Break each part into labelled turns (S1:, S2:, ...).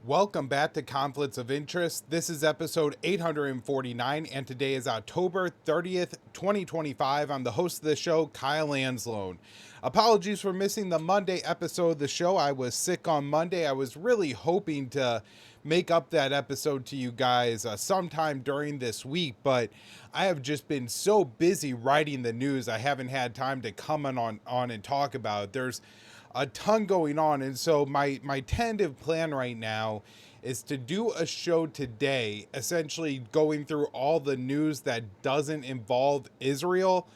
S1: Welcome back to Conflicts of Interest. This is episode 849, and today is October 30th, 2025. I'm the host of the show, Kyle Anzalone. Apologies for missing the Monday episode of the show. I was sick on Monday. I was really hoping to make up that episode to you guys sometime during this week, but I have just been so busy writing the news, I haven't had time to come on and talk about it. There's a ton going on, and so my tentative plan right now is to do a show today, essentially going through all the news that doesn't involve Israel,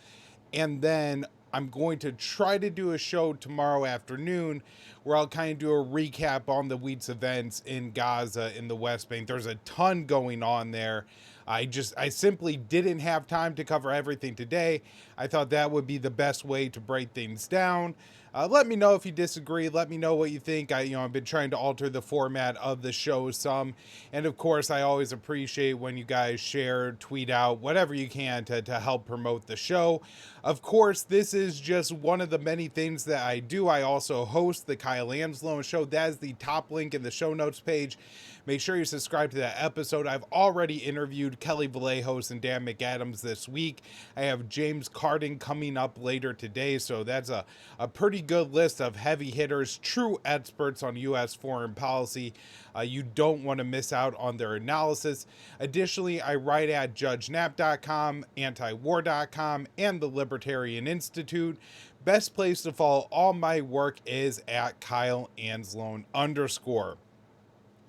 S1: and then I'm going to try to do a show tomorrow afternoon where I'll kind of do a recap on the week's events in Gaza, in the West Bank. There's a ton going on there. I simply didn't have time to cover everything today. I thought that would be the best way to break things down. Let me know if you disagree. Let me know what you think. I've been trying to alter the format of the show some, and of course, I always appreciate when you guys share, tweet out, whatever you can to help promote the show. Of course, this is just one of the many things that I do. I also host the Kyle Anzalone Show. That is the top link in the show notes page. Make sure you subscribe to that episode. I've already interviewed Kelly Vallejos and Dan McAdams this week. I have James Carden coming up later today, so that's a pretty good list of heavy hitters, true experts on U.S. foreign policy. You don't want to miss out on their analysis. Additionally, I write at judgenap.com, antiwar.com, and the Libertarian Institute. Best place to follow all my work is at Kyle Anzalone _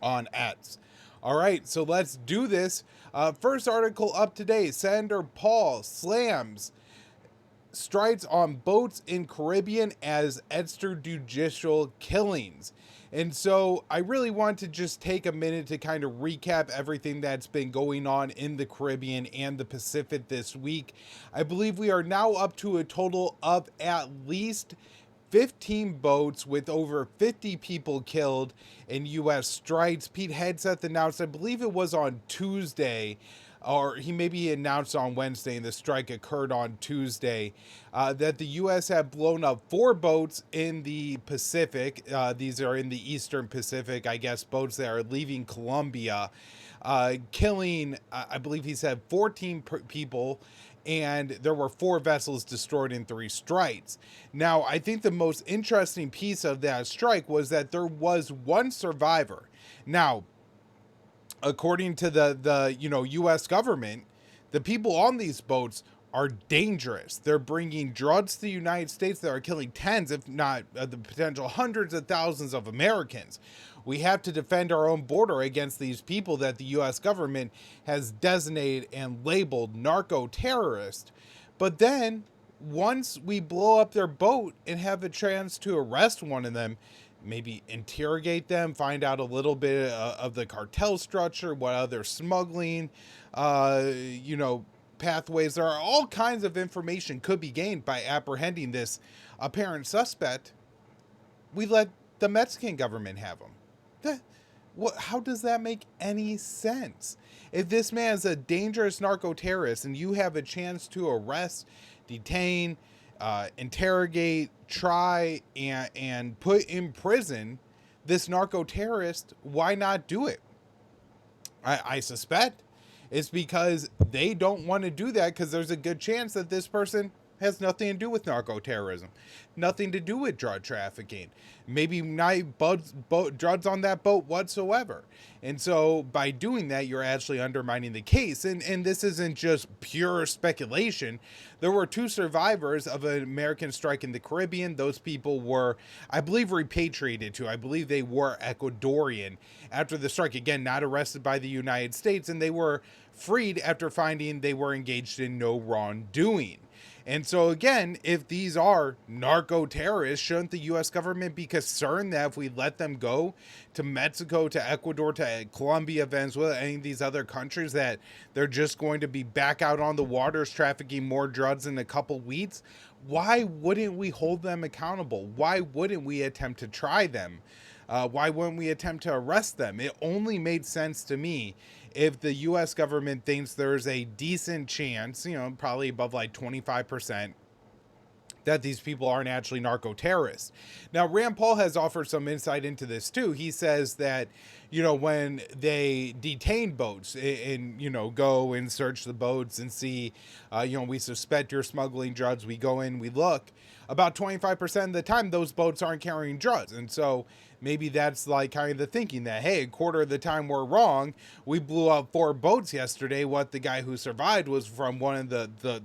S1: on X. All right, so let's do this. First article up today, Senator Paul slams strikes on boats in Caribbean as extrajudicial killings. And so I really want to just take a minute to kind of recap everything that's been going on in the Caribbean and the Pacific this week. I believe we are now up to a total of at least 15 boats with over 50 people killed in U.S. strikes. Pete Hegseth announced, I believe it was on Tuesday, or he maybe announced on Wednesday, and the strike occurred on Tuesday, that the U.S. had blown up 4 boats in the Pacific. These are in the Eastern Pacific, I guess, boats that are leaving Colombia, killing, I believe he said, 14 people, and there were 4 vessels destroyed in 3 strikes. Now, I think the most interesting piece of that strike was that there was 1 survivor. Now, according to the U.S. government, the people on these boats are dangerous. They're bringing drugs to the United States that are killing tens, if not the potential hundreds of thousands of Americans. We have to defend our own border against these people that the U.S. government has designated and labeled narco-terrorists. But then, once we blow up their boat and have a chance to arrest one of them, maybe interrogate them, find out a little bit of the cartel structure, what other smuggling, pathways. There are all kinds of information could be gained by apprehending this apparent suspect. We let the Mexican government have him. How does that make any sense? If this man is a dangerous narco-terrorist and you have a chance to arrest, detain, interrogate, try, and put in prison this narco-terrorist, why not do it? I suspect it's because they don't want to do that, because there's a good chance that this person has nothing to do with narco-terrorism, nothing to do with drug trafficking, maybe not drugs on that boat whatsoever. And so by doing that, you're actually undermining the case. And this isn't just pure speculation. There were 2 survivors of an American strike in the Caribbean. Those people were, I believe, repatriated to. I believe they were Ecuadorian after the strike. Again, not arrested by the United States, and they were freed after finding they were engaged in no wrongdoing. And so again, if these are narco-terrorists, shouldn't the U.S. government be concerned that if we let them go to Mexico, to Ecuador, to Colombia, Venezuela, any of these other countries, that they're just going to be back out on the waters trafficking more drugs in a couple weeks? Why wouldn't we hold them accountable? Why wouldn't we attempt to try them? Why wouldn't we attempt to arrest them? It only made sense to me if the U.S. government thinks there's a decent chance, probably above like 25%, that these people aren't actually narco-terrorists. Now, Rand Paul has offered some insight into this too. He says that, when they detain boats and, go and search the boats and see, we suspect you're smuggling drugs, we go in, we look, about 25% of the time, those boats aren't carrying drugs. And so maybe that's like kind of the thinking that, hey, a quarter of the time we're wrong. We blew up 4 boats yesterday. What the guy who survived was from one of the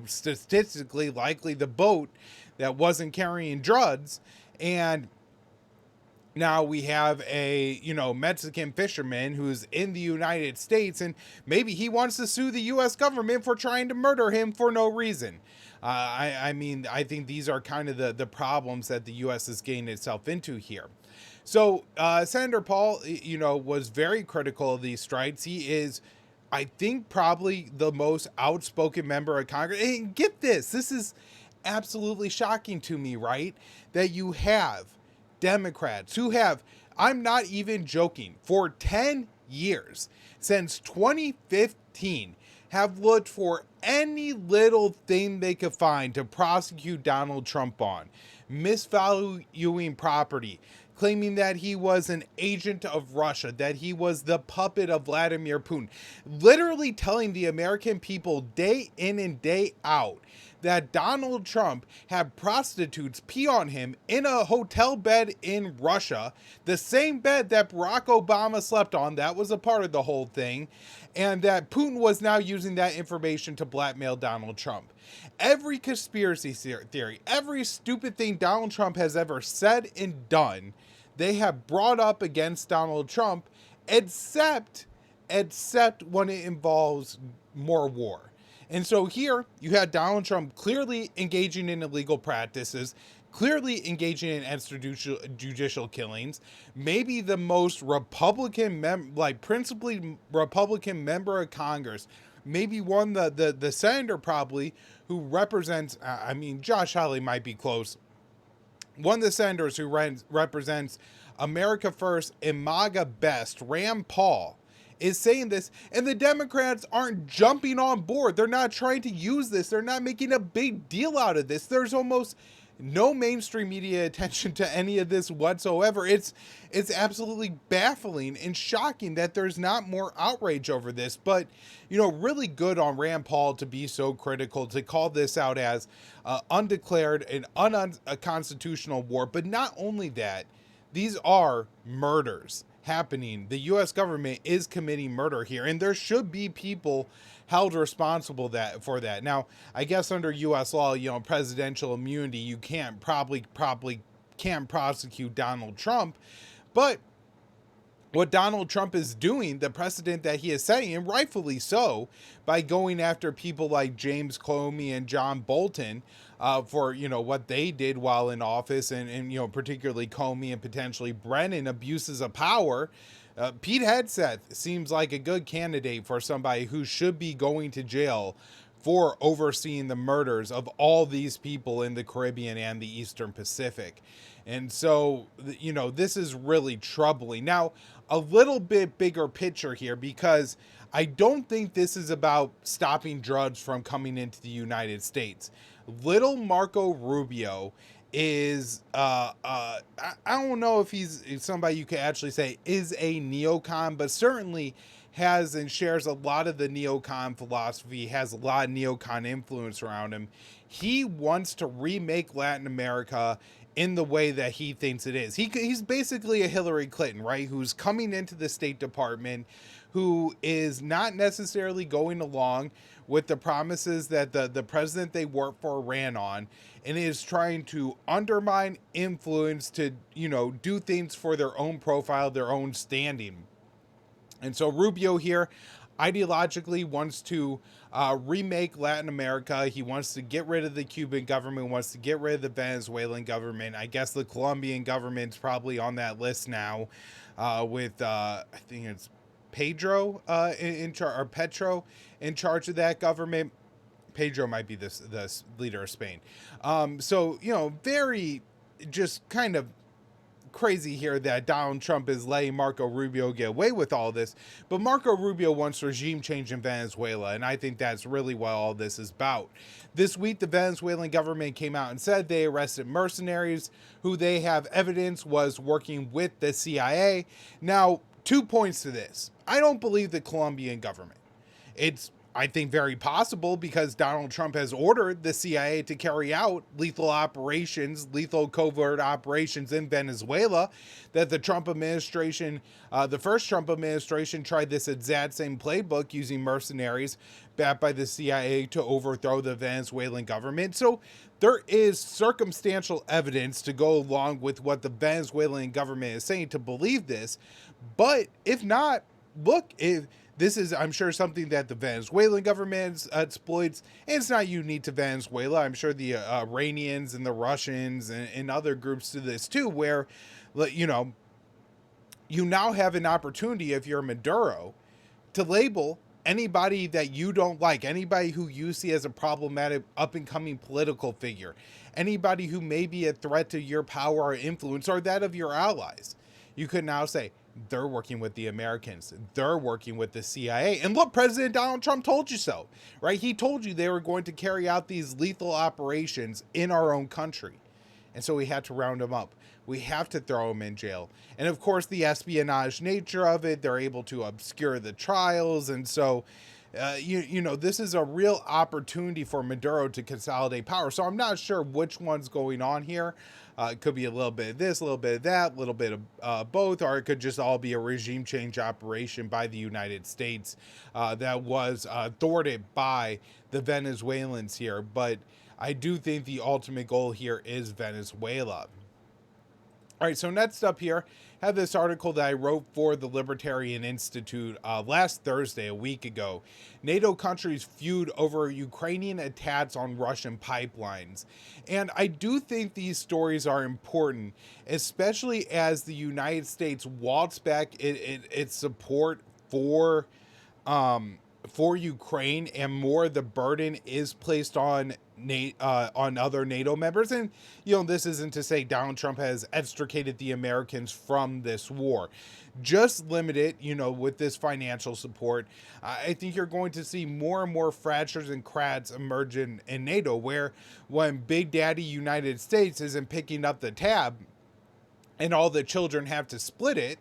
S1: statistically likely the boat that wasn't carrying drugs. And now we have a, Mexican fisherman who's in the United States, and maybe he wants to sue the U.S. government for trying to murder him for no reason. I think these are kind of the problems that the U.S. is getting itself into here. So Senator Paul, was very critical of these strikes. He is, I think, probably the most outspoken member of Congress. And get this is absolutely shocking to me, right? That you have Democrats who have, I'm not even joking, for 10 years, since 2015, have looked for any little thing they could find to prosecute Donald Trump on. Misvaluing property, claiming that he was an agent of Russia, that he was the puppet of Vladimir Putin, literally telling the American people day in and day out that Donald Trump had prostitutes pee on him in a hotel bed in Russia, the same bed that Barack Obama slept on. That was a part of the whole thing. And that Putin was now using that information to blackmail Donald Trump. Every conspiracy theory, every stupid thing Donald Trump has ever said and done, they have brought up against Donald Trump, except when it involves more war. And so here you had Donald Trump clearly engaging in illegal practices, clearly engaging in extrajudicial killings, maybe the most Republican, principally Republican member of Congress, maybe one, the senator probably, who represents, Josh Hawley might be close, one of the senators who represents America First and MAGA Best, Rand Paul, is saying this, and the Democrats aren't jumping on board. They're not trying to use this. They're not making a big deal out of this. There's almost no mainstream media attention to any of this whatsoever. It's absolutely baffling and shocking that there's not more outrage over this. But, really good on Rand Paul to be so critical, to call this out as undeclared and unconstitutional war. But not only that, these are murders happening. The U.S. government is committing murder here, and there should be people held responsible for that. Now, I guess under U.S. law, presidential immunity, you probably can't prosecute Donald Trump, but what Donald Trump is doing, the precedent that he is setting, and rightfully so, by going after people like James Comey and John Bolton for, what they did while in office, and particularly Comey and potentially Brennan, abuses of power. Pete Hegseth seems like a good candidate for somebody who should be going to jail for overseeing the murders of all these people in the Caribbean and the Eastern Pacific. And so, this is really troubling. Now, a little bit bigger picture here, because I don't think this is about stopping drugs from coming into the United States. Little Marco Rubio is, I don't know if he's somebody you could actually say is a neocon, but certainly has and shares a lot of the neocon philosophy, has a lot of neocon influence around him. He wants to remake Latin America in the way that he thinks it is. He's basically a Hillary Clinton, right? Who's coming into the State Department, who is not necessarily going along with the promises that the president they work for ran on, and is trying to undermine influence to, do things for their own profile, their own standing. And so Rubio here ideologically wants to remake Latin America. He wants to get rid of the Cuban government, wants to get rid of the Venezuelan government. I guess the Colombian government's probably on that list now, with I think it's Petro in charge of that government. Pedro might be the leader of Spain. So, very just kind of crazy here that Donald Trump is letting Marco Rubio get away with all this, but Marco Rubio wants regime change in Venezuela, and I think that's really what all this is about. This week, the Venezuelan government came out and said they arrested mercenaries who they have evidence was working with the CIA. Now, 2 points to this. I don't believe the Colombian government. It's, I think, very possible because Donald Trump has ordered the CIA to carry out lethal operations, lethal covert operations in Venezuela, that the Trump administration, the first Trump administration, tried this exact same playbook using mercenaries backed by the CIA to overthrow the Venezuelan government. So there is circumstantial evidence to go along with what the Venezuelan government is saying to believe this. But if not, look, if this is, I'm sure, something that the Venezuelan government exploits, and it's not unique to Venezuela. I'm sure the Iranians and the Russians and other groups do this too, where, you know, you now have an opportunity, if you're Maduro, to label anybody that you don't like, anybody who you see as a problematic up-and-coming political figure, anybody who may be a threat to your power or influence or that of your allies. You could now say, they're working with the Americans. They're working with the CIA. And look, President Donald Trump told you so, right? He told you they were going to carry out these lethal operations in our own country. And so we had to round them up. We have to throw them in jail. And of course, the espionage nature of it, they're able to obscure the trials. And so, you know, this is a real opportunity for Maduro to consolidate power. So I'm not sure which one's going on here. It could be a little bit of this, a little bit of that, a little bit of both, or it could just all be a regime change operation by the United States that was thwarted by the Venezuelans here. But I do think the ultimate goal here is Venezuela. All right, so next up here, I have this article that I wrote for the Libertarian Institute last Thursday, a week ago. NATO countries feud over Ukrainian attacks on Russian pipelines. And I do think these stories are important, especially as the United States walks back its support for Ukraine, and more of the burden is placed on other NATO members. And, you know, this isn't to say Donald Trump has extricated the Americans from this war. Just limit it, you know, with this financial support. I think you're going to see more and more fractures and cracks emerge in NATO, where when Big Daddy United States isn't picking up the tab and all the children have to split it,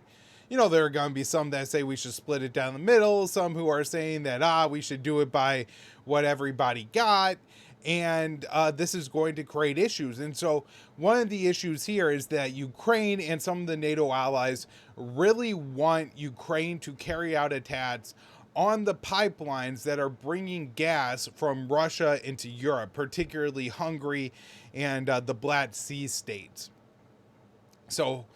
S1: you know, there are going to be some that say we should split it down the middle, some who are saying that, we should do it by what everybody got. And this is going to create issues. And so one of the issues here is that Ukraine and some of the NATO allies really want Ukraine to carry out attacks on the pipelines that are bringing gas from Russia into Europe, particularly Hungary and the Black Sea states. So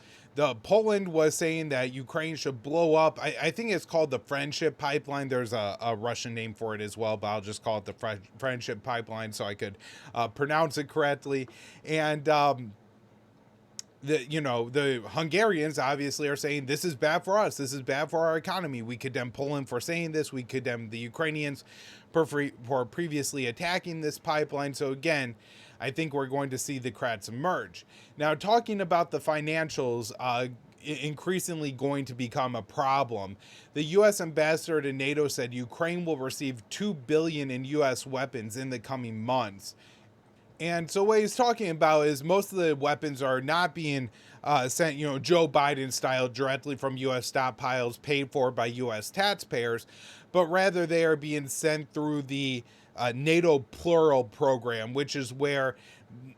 S1: Poland was saying that Ukraine should blow up. I think it's called the Friendship Pipeline. There's a Russian name for it as well, but I'll just call it the Friendship Pipeline so I could pronounce it correctly. And the Hungarians obviously are saying this is bad for us. This is bad for our economy. We condemn Poland for saying this. We condemn the Ukrainians for previously attacking this pipeline. So again, I think we're going to see the cracks emerge. Now, talking about the financials, increasingly going to become a problem. The U.S. ambassador to NATO said Ukraine will receive $2 billion in U.S. weapons in the coming months. And so what he's talking about is most of the weapons are not being sent, you know, Joe Biden style directly from U.S. stockpiles paid for by U.S. taxpayers, but rather they are being sent through the NATO Plural program, which is where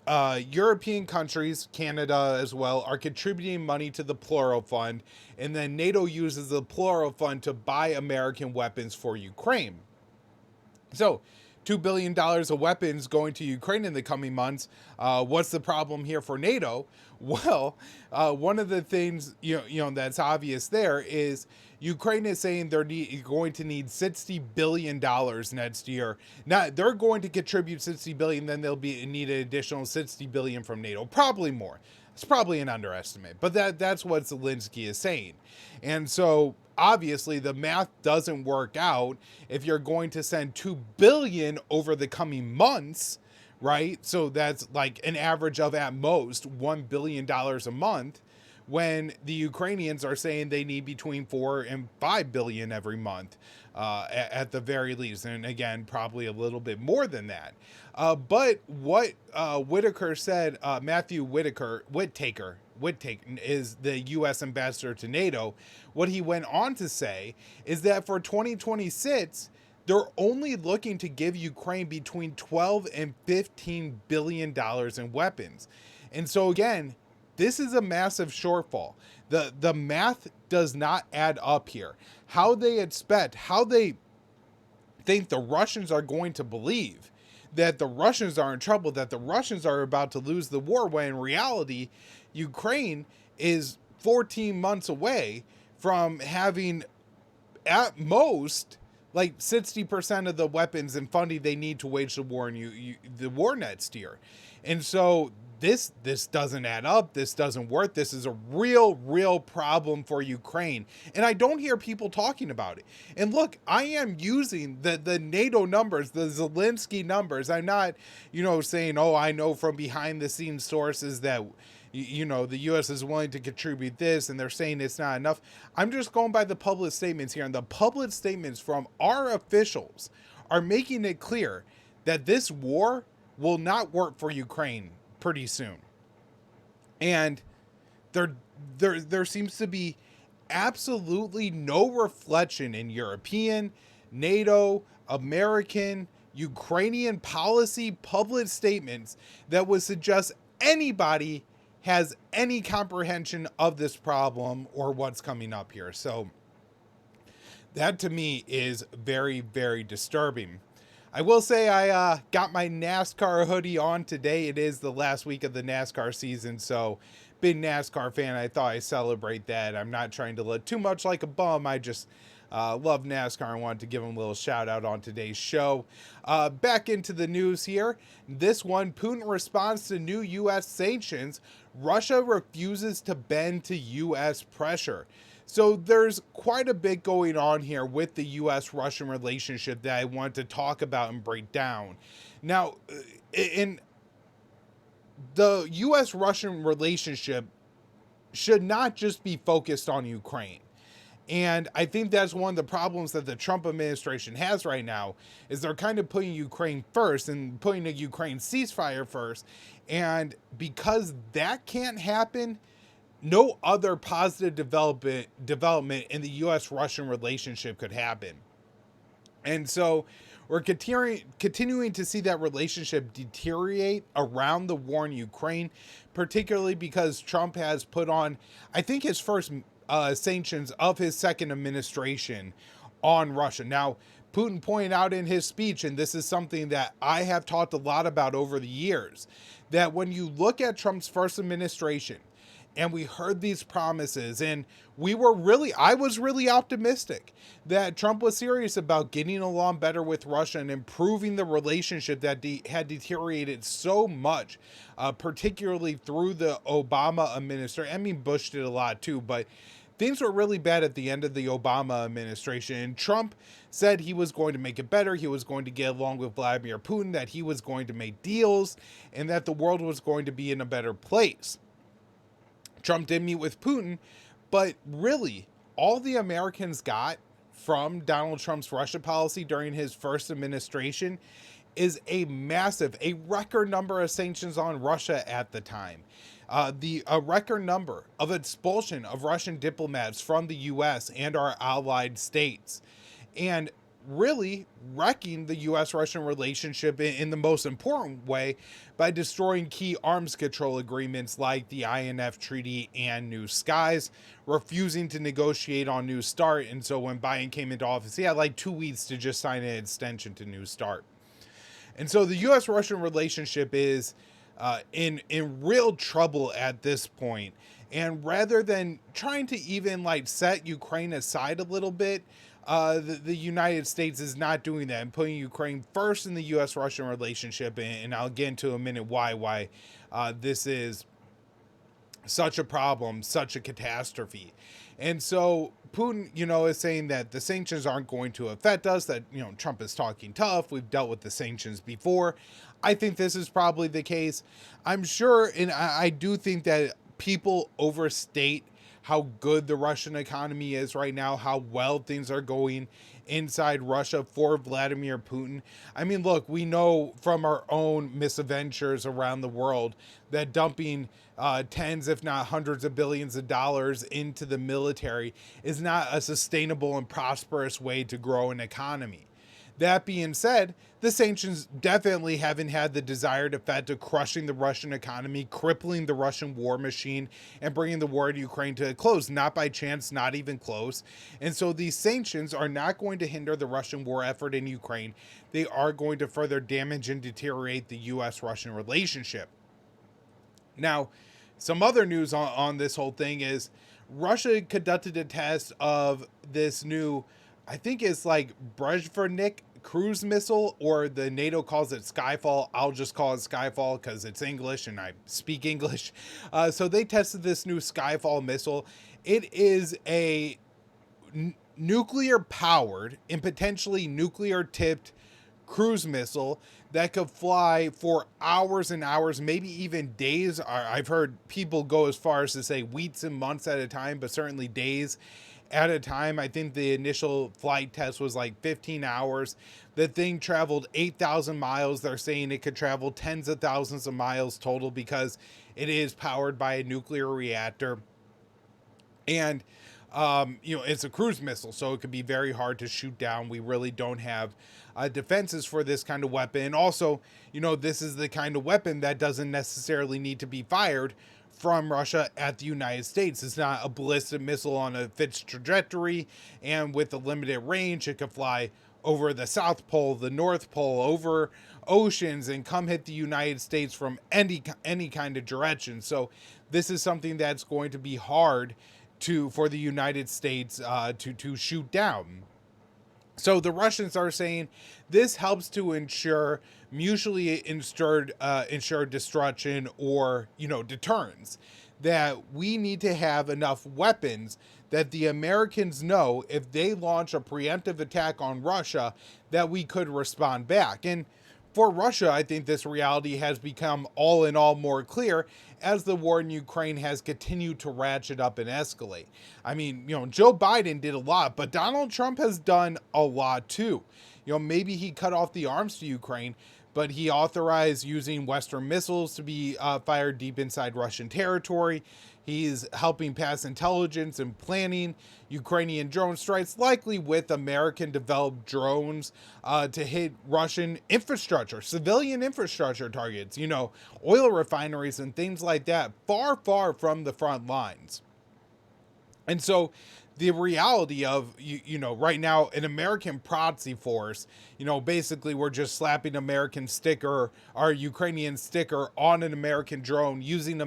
S1: European countries, Canada as well, are contributing money to the Plural Fund, and then NATO uses the Plural Fund to buy American weapons for Ukraine. So, $2 billion of weapons going to Ukraine in the coming months. What's the problem here for NATO? Well, one of the things you know that's obvious there is Ukraine is saying they're going to need $60 billion next year. Now they're going to contribute $60 billion, then they'll need an additional $60 billion from NATO, probably more. It's probably an underestimate, but that's what Zelensky is saying. And so obviously the math doesn't work out if you're going to send $2 billion over the coming months, right? So that's like an average of at most $1 billion a month. when the Ukrainians are saying they need between 4 and 5 billion every month, at the very least, and again, probably a little bit more than that. But what Whitaker said, Matthew Whitaker is the U.S. ambassador to NATO. What he went on to say is that for 2026, they're only looking to give Ukraine between 12 and 15 billion dollars in weapons. And so again, this is a massive shortfall. The math does not add up here. How they think the Russians are going to believe that the Russians are in trouble, that the Russians are about to lose the war, when in reality, Ukraine is 14 months away from having at most like 60% of the weapons and funding they need to wage the war in the war next year. And so this doesn't add up. This doesn't work. This is a real problem for Ukraine. And I don't hear people talking about it. And look, I am using the NATO numbers, the Zelensky numbers. I'm not, saying, oh, I know from behind the scenes sources that, the U.S. is willing to contribute this, and they're saying it's not enough. I'm just going by the public statements here. And the public statements from our officials are making it clear that this war will not work for Ukraine pretty soon. And there seems to be absolutely no reflection in European, NATO, American, Ukrainian policy public statements that would suggest anybody has any comprehension of this problem or what's coming up here. So that to me is very, very disturbing. I will say I got my NASCAR hoodie on today. It is the last week of the NASCAR season, so big NASCAR fan. I thought I'd celebrate that. I'm not trying to look too much like a bum. I just love NASCAR. I wanted to give them a little shout out on today's show. Back into the news here. This one, Putin responds to new U.S. sanctions. Russia refuses to bend to U.S. pressure. So there's quite a bit going on here with the U.S.-Russian relationship that I want to talk about and break down. Now, in the U.S.-Russian relationship should not just be focused on Ukraine. And I think that's one of the problems that the Trump administration has right now, is they're kind of putting Ukraine first and putting a Ukraine ceasefire first. And because that can't happen, no other positive development in the U.S.-Russian relationship could happen. And so we're continuing to see that relationship deteriorate around the war in Ukraine, particularly because Trump has put on, I think, his first sanctions of his second administration on Russia. Now, Putin pointed out in his speech, and this is something that I have talked a lot about over the years, that when you look at Trump's first administration, and we heard these promises, and I was really optimistic that Trump was serious about getting along better with Russia and improving the relationship that had deteriorated so much, particularly through the Obama administration. I mean, Bush did a lot too, but things were really bad at the end of the Obama administration. And Trump said he was going to make it better. He was going to get along with Vladimir Putin, that he was going to make deals, and that the world was going to be in a better place. Trump did meet with Putin, but really, all the Americans got from Donald Trump's Russia policy during his first administration is a record number of sanctions on Russia at the time. A record number of expulsion of Russian diplomats from the U.S. and our allied states. And really wrecking the U.S.-Russian relationship in the most important way by destroying key arms control agreements like the INF Treaty and New Skies, refusing to negotiate on New START. And so when Biden came into office, he had like 2 weeks to just sign an extension to New START. And so the U.S.-Russian relationship is in real trouble at this point. And rather than trying to even like set Ukraine aside a little bit, the United States is not doing that and putting Ukraine first in the U.S.-Russian relationship. And I'll get into a minute why this is such a problem, such a catastrophe. And so Putin, is saying that the sanctions aren't going to affect us, that, Trump is talking tough. We've dealt with the sanctions before. I think this is probably the case. I'm sure, and I do think that people overstate how good the Russian economy is right now, how well things are going inside Russia for Vladimir Putin. I mean, look, we know from our own misadventures around the world that dumping tens, if not hundreds of billions of dollars into the military is not a sustainable and prosperous way to grow an economy. That being said, the sanctions definitely haven't had the desired effect of crushing the Russian economy, crippling the Russian war machine, and bringing the war in Ukraine to a close. Not by chance, not even close. And so these sanctions are not going to hinder the Russian war effort in Ukraine. They are going to further damage and deteriorate the U.S.-Russian relationship. Now, some other news on this whole thing is Russia conducted a test of this new, I think it's like Brezhnev cruise missile, or the NATO calls it Skyfall. I'll just call it Skyfall because it's English and I speak English. So they tested this new Skyfall missile. It is a nuclear powered and potentially nuclear tipped cruise missile that could fly for hours and hours, maybe even days. I've heard people go as far as to say weeks and months at a time, but certainly days at a time. I think the initial flight test was like 15 hours. The thing traveled 8,000 miles. They're saying it could travel tens of thousands of miles total because it is powered by a nuclear reactor. And it's a cruise missile, so it could be very hard to shoot down. We really don't have defenses for this kind of weapon. And also, this is the kind of weapon that doesn't necessarily need to be fired from Russia at the United States. It's not a ballistic missile on a fixed trajectory, and with a limited range, it could fly over the South Pole, the North Pole, over oceans, and come hit the United States from any kind of direction. So this is something that's going to be hard for the United States to shoot down. So the Russians are saying this helps to ensure mutually ensured destruction, or deterrence. That we need to have enough weapons that the Americans know if they launch a preemptive attack on Russia, that we could respond back. And for Russia, I think this reality has become all in all more clear as the war in Ukraine has continued to ratchet up and escalate. I mean, Joe Biden did a lot, but Donald Trump has done a lot too. Maybe he cut off the arms to Ukraine, but he authorized using Western missiles to be fired deep inside Russian territory. He's helping pass intelligence and planning Ukrainian drone strikes, likely with American-developed drones, to hit Russian infrastructure, civilian infrastructure targets, oil refineries and things like that, far, far from the front lines. And so the reality of, right now, an American proxy force, basically we're just slapping American sticker or Ukrainian sticker on an American drone, using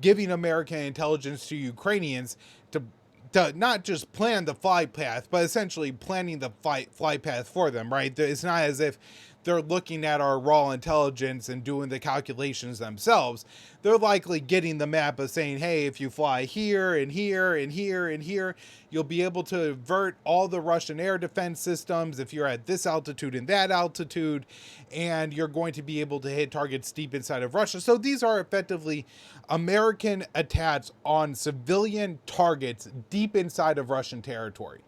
S1: giving American intelligence to Ukrainians to not just plan the flight path, but essentially planning the flight path for them, right? It's not as if they're looking at our raw intelligence and doing the calculations themselves. They're likely getting the map of saying, hey, if you fly here and here and here and here, you'll be able to avert all the Russian air defense systems if you're at this altitude and that altitude, and you're going to be able to hit targets deep inside of Russia. So these are effectively American attacks on civilian targets deep inside of Russian territory.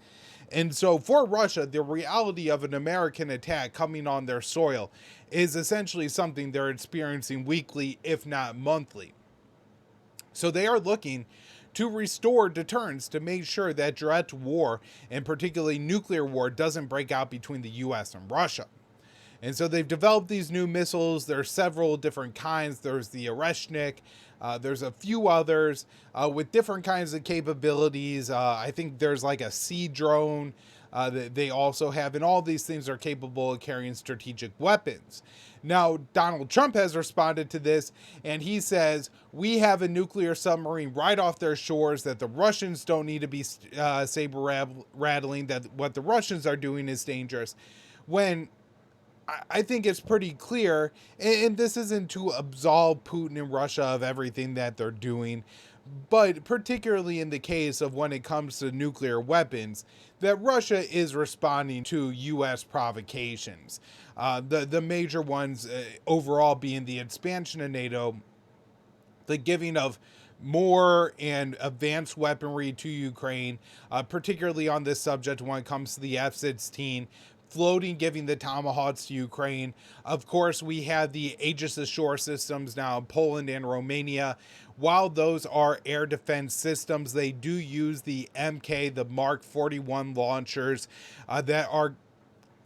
S1: And so for Russia, the reality of an American attack coming on their soil is essentially something they're experiencing weekly, if not monthly. So they are looking to restore deterrence to make sure that direct war, and particularly nuclear war, doesn't break out between the U.S. and Russia. And so they've developed these new missiles. There are several different kinds. There's the Oreshnik. There's a few others with different kinds of capabilities. I think there's like a sea drone that they also have, and all these things are capable of carrying strategic weapons. Now, Donald Trump has responded to this, and he says, we have a nuclear submarine right off their shores, that the Russians don't need to be saber-rattling, that what the Russians are doing is dangerous. When I think it's pretty clear, and this isn't to absolve Putin and Russia of everything that they're doing, but particularly in the case of when it comes to nuclear weapons, that Russia is responding to U.S. provocations. The major ones overall being the expansion of NATO, the giving of more and advanced weaponry to Ukraine, particularly on this subject when it comes to the F-16, floating, giving the Tomahawks to Ukraine. Of course, we have the Aegis Ashore systems now in Poland and Romania. While those are air defense systems, they do use the MK, the Mark 41 launchers that are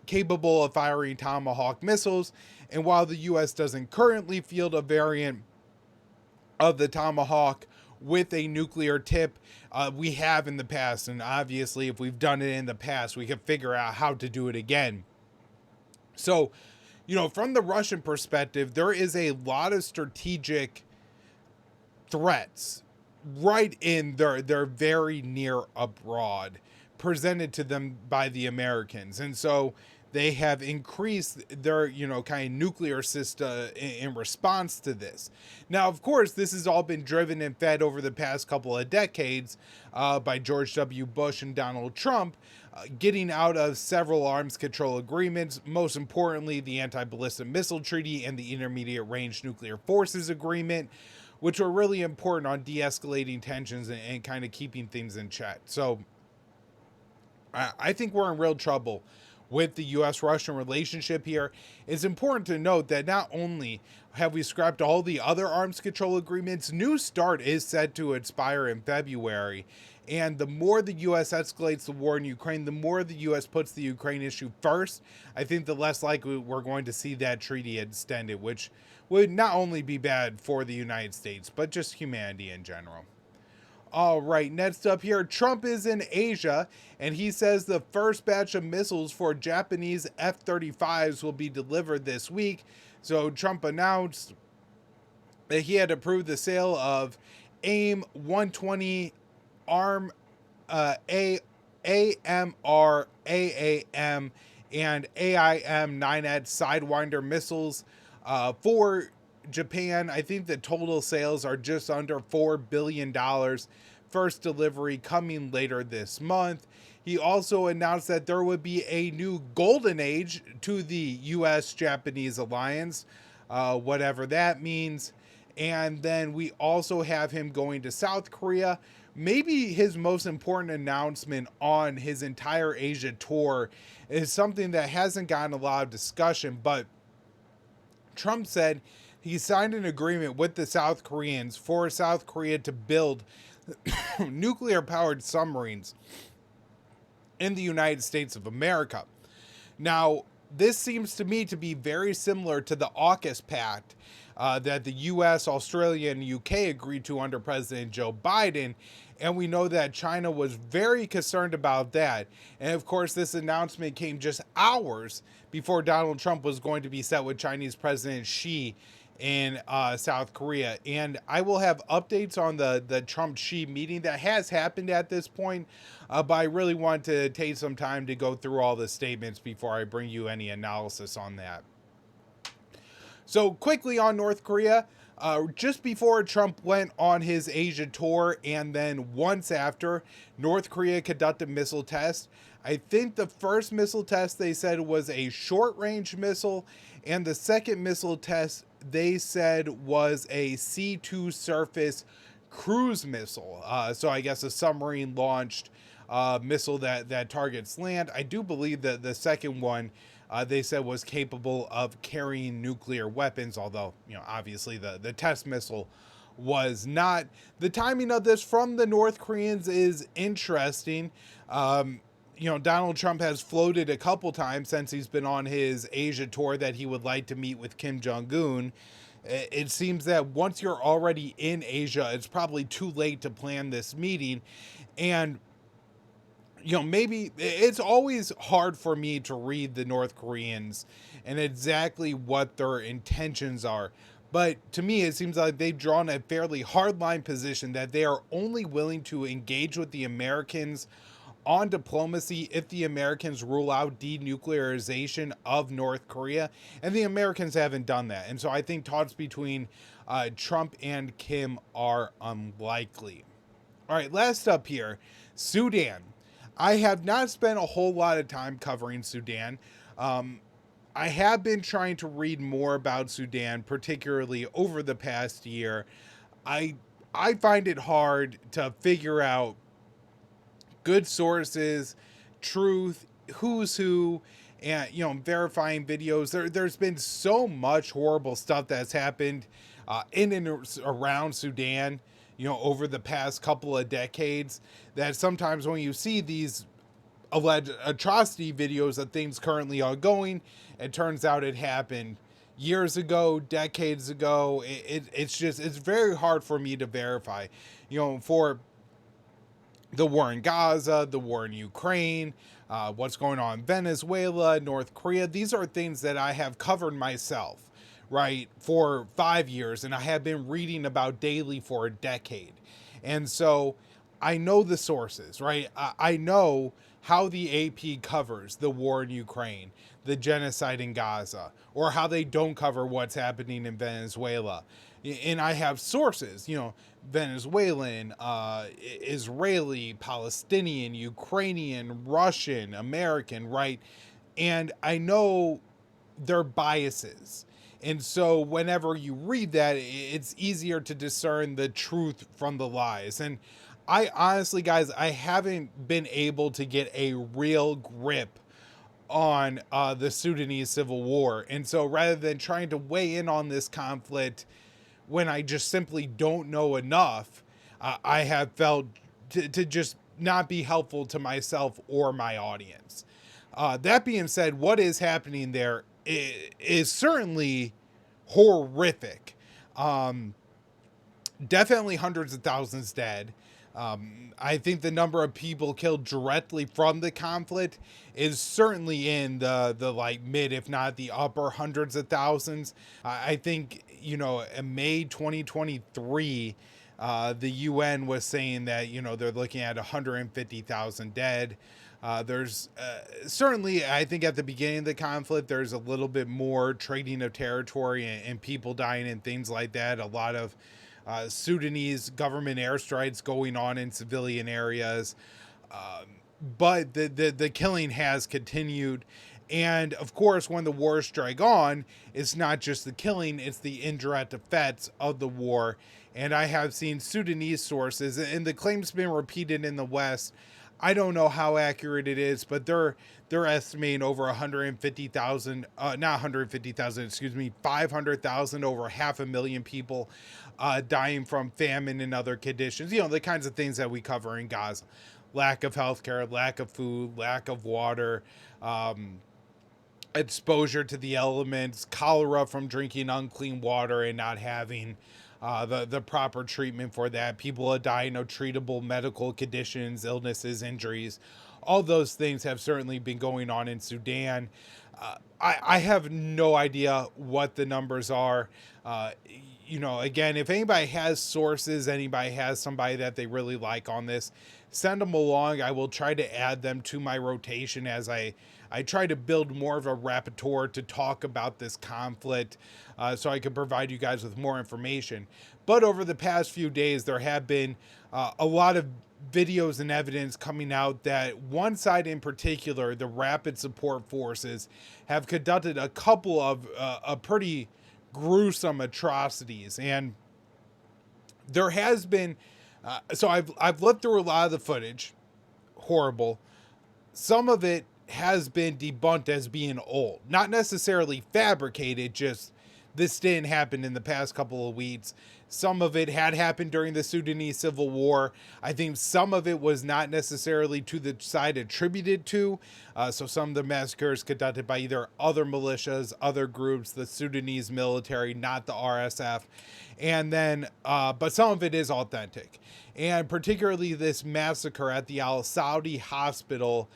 S1: capable of firing Tomahawk missiles. And while the U.S. doesn't currently field a variant of the Tomahawk with a nuclear tip, we have in the past, and obviously if we've done it in the past, we can figure out how to do it again. So, from the Russian perspective, there is a lot of strategic threats right in their very near abroad presented to them by the Americans. And so they have increased their, kind of nuclear system in response to this. Now, of course, this has all been driven and fed over the past couple of decades by George W. Bush and Donald Trump, getting out of several arms control agreements, most importantly, the Anti-Ballistic Missile Treaty and the Intermediate Range Nuclear Forces Agreement, which were really important on de-escalating tensions and kind of keeping things in check. So I think we're in real trouble with the U.S.-Russian relationship here. It's important to note that not only have we scrapped all the other arms control agreements, New START is set to expire in February. And the more the U.S. escalates the war in Ukraine, the more the U.S. puts the Ukraine issue first, I think the less likely we're going to see that treaty extended, which would not only be bad for the United States, but just humanity in general. All right, next up here, Trump is in Asia, and he says the first batch of missiles for Japanese F-35s will be delivered this week. So Trump announced that he had approved the sale of AIM-120 AMR, AAM, and AIM-9X Sidewinder missiles for Japan. I think the total sales are just under $4 billion. First delivery coming later this month. He also announced that there would be a new golden age to the U.S.-Japanese alliance, whatever that means. And then we also have him going to South Korea. Maybe his most important announcement on his entire Asia tour is something that hasn't gotten a lot of discussion, but Trump said he signed an agreement with the South Koreans for South Korea to build nuclear-powered submarines in the United States of America. Now, this seems to me to be very similar to the AUKUS Pact that the U.S., Australia, and UK agreed to under President Joe Biden. And we know that China was very concerned about that. And of course, this announcement came just hours before Donald Trump was going to be set with Chinese President Xi in South Korea. And I will have updates on the Trump-Xi meeting that has happened at this point. But I really want to take some time to go through all the statements before I bring you any analysis on that. So quickly on North Korea, just before Trump went on his Asia tour and then once after, North Korea conducted missile tests. I think the first missile test they said was a short-range missile, and the second missile test they said was a C-2 surface cruise missile. So I guess a submarine-launched missile that targets land. I do believe that the second one they said was capable of carrying nuclear weapons, although, obviously the test missile was not. The timing of this from the North Koreans is interesting. Donald Trump has floated a couple times since he's been on his Asia tour that he would like to meet with Kim Jong-un. It seems that once you're already in Asia, it's probably too late to plan this meeting. And maybe it's always hard for me to read the North Koreans and exactly what their intentions are. But to me, it seems like they've drawn a fairly hardline position that they are only willing to engage with the Americans on diplomacy if the Americans rule out denuclearization of North Korea. And the Americans haven't done that. And so I think talks between Trump and Kim are unlikely. All right, last up here, Sudan. I have not spent a whole lot of time covering Sudan. I have been trying to read more about Sudan, particularly over the past year. I I find it hard to figure out good sources, truth, who's who, and verifying videos. There's been so much horrible stuff that's happened in and around Sudan, over the past couple of decades, that sometimes when you see these alleged atrocity videos of things currently ongoing, it turns out it happened years ago, decades ago. It's very hard for me to verify, for the war in Gaza, the war in Ukraine, what's going on in Venezuela, North Korea. These are things that I have covered myself, right, for 5 years, and I have been reading about daily for a decade. And so I know the sources, right? I know how the AP covers the war in Ukraine, the genocide in Gaza, or how they don't cover what's happening in Venezuela. And I have sources, Venezuelan, Israeli, Palestinian, Ukrainian, Russian, American, right? And I know their biases. And so whenever you read that, it's easier to discern the truth from the lies. And I honestly, guys, I haven't been able to get a real grip on the Sudanese civil war. And so rather than trying to weigh in on this conflict when I just simply don't know enough, I have felt to just not be helpful to myself or my audience. That being said, what is happening there is certainly horrific. Definitely hundreds of thousands dead. I think the number of people killed directly from the conflict is certainly in the like mid, if not the upper hundreds of thousands. I think, in May 2023, the UN was saying that, they're looking at 150,000 dead. There's certainly, I think at the beginning of the conflict, there's a little bit more trading of territory and people dying and things like that. A lot of Sudanese government airstrikes going on in civilian areas. But the killing has continued. And of course, when the wars drag on, it's not just the killing, it's the indirect effects of the war. And I have seen Sudanese sources, and the claim's been repeated in the West. I don't know how accurate it is, but they're estimating over 150,000, not 150,000, excuse me, 500,000, over 500,000 people dying from famine and other conditions. The kinds of things that we cover in Gaza: lack of healthcare, lack of food, lack of water, exposure to the elements, cholera from drinking unclean water and not having the proper treatment for that. People are dying of treatable medical conditions, illnesses, injuries. All those things have certainly been going on in Sudan. I have no idea what the numbers are. Again, if anybody has sources, anybody has somebody that they really like on this, send them along. I will try to add them to my rotation as I try to build more of a repertoire to talk about this conflict, so I can provide you guys with more information. But over the past few days, there have been a lot of videos and evidence coming out that one side in particular, the Rapid Support Forces, have conducted a couple of pretty gruesome atrocities. And there has been, so I've looked through a lot of the footage. Horrible. Some of it has been debunked as being old, not necessarily fabricated, just this didn't happen in the past couple of weeks. Some of it had happened during the Sudanese civil war. I think some of it was not necessarily to the side attributed to. So some of the massacres conducted by either other militias, other groups, the Sudanese military, not the RSF. And then, but some of it is authentic. And particularly this massacre at the Al Saudi hospital.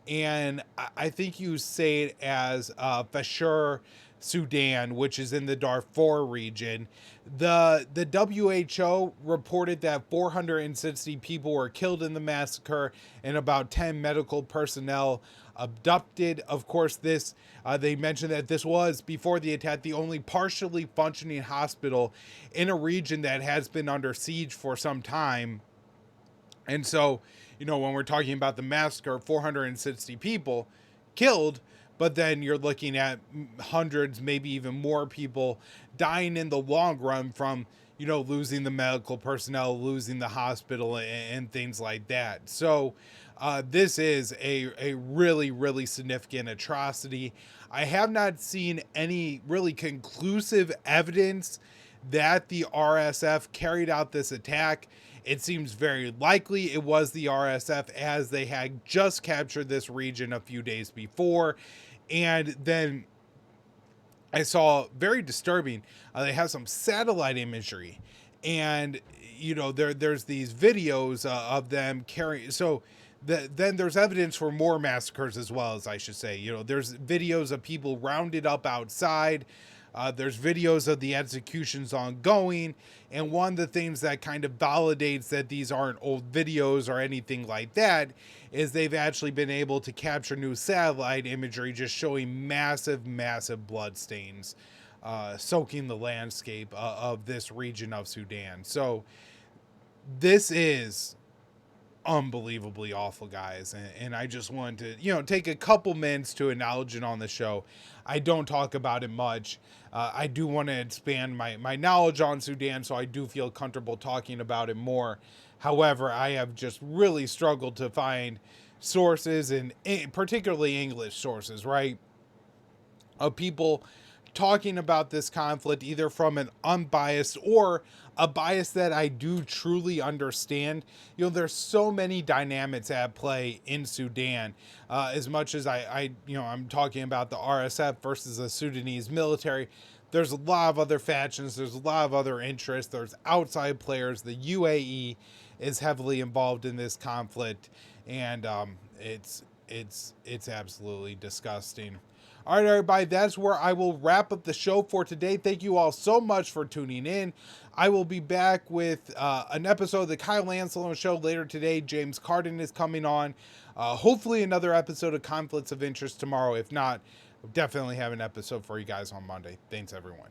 S1: And I think you say it as Fashur, Sudan, which is in the Darfur region. The WHO reported that 460 people were killed in the massacre and about 10 medical personnel abducted. Of course, this they mentioned that this was, before the attack, the only partially functioning hospital in a region that has been under siege for some time. And so, when we're talking about the massacre, 460 people killed, but then you're looking at hundreds, maybe even more people dying in the long run from, losing the medical personnel, losing the hospital, and things like that. So this is a really, really significant atrocity. I have not seen any really conclusive evidence that the RSF carried out this attack. It seems very likely it was the RSF, as they had just captured this region a few days before. And then I saw very disturbing. They have some satellite imagery, and there's these videos of them carrying. So then there's evidence for more massacres as well, as I should say. There's videos of people rounded up outside. There's videos of the executions ongoing. And one of the things that kind of validates that these aren't old videos or anything like that is they've actually been able to capture new satellite imagery just showing massive, massive blood stains soaking the landscape of this region of Sudan. So this is unbelievably awful, guys, and I just wanted to take a couple minutes to acknowledge it on the show. I don't talk about it much. I do want to expand my knowledge on Sudan, so I do feel comfortable talking about it more. However, I have just really struggled to find sources, and particularly English sources, right, of people talking about this conflict either from an unbiased or a bias that I do truly understand. There's so many dynamics at play in Sudan. As much as I'm talking about the RSF versus the Sudanese military, there's a lot of other factions. There's a lot of other interests. There's outside players. The UAE is heavily involved in this conflict, and it's absolutely disgusting. All right, everybody, that's where I will wrap up the show for today. Thank you all so much for tuning in. I will be back with an episode of the Kyle Anzalone Show later today. James Carden is coming on. Hopefully another episode of Conflicts of Interest tomorrow. If not, we'll definitely have an episode for you guys on Monday. Thanks, everyone.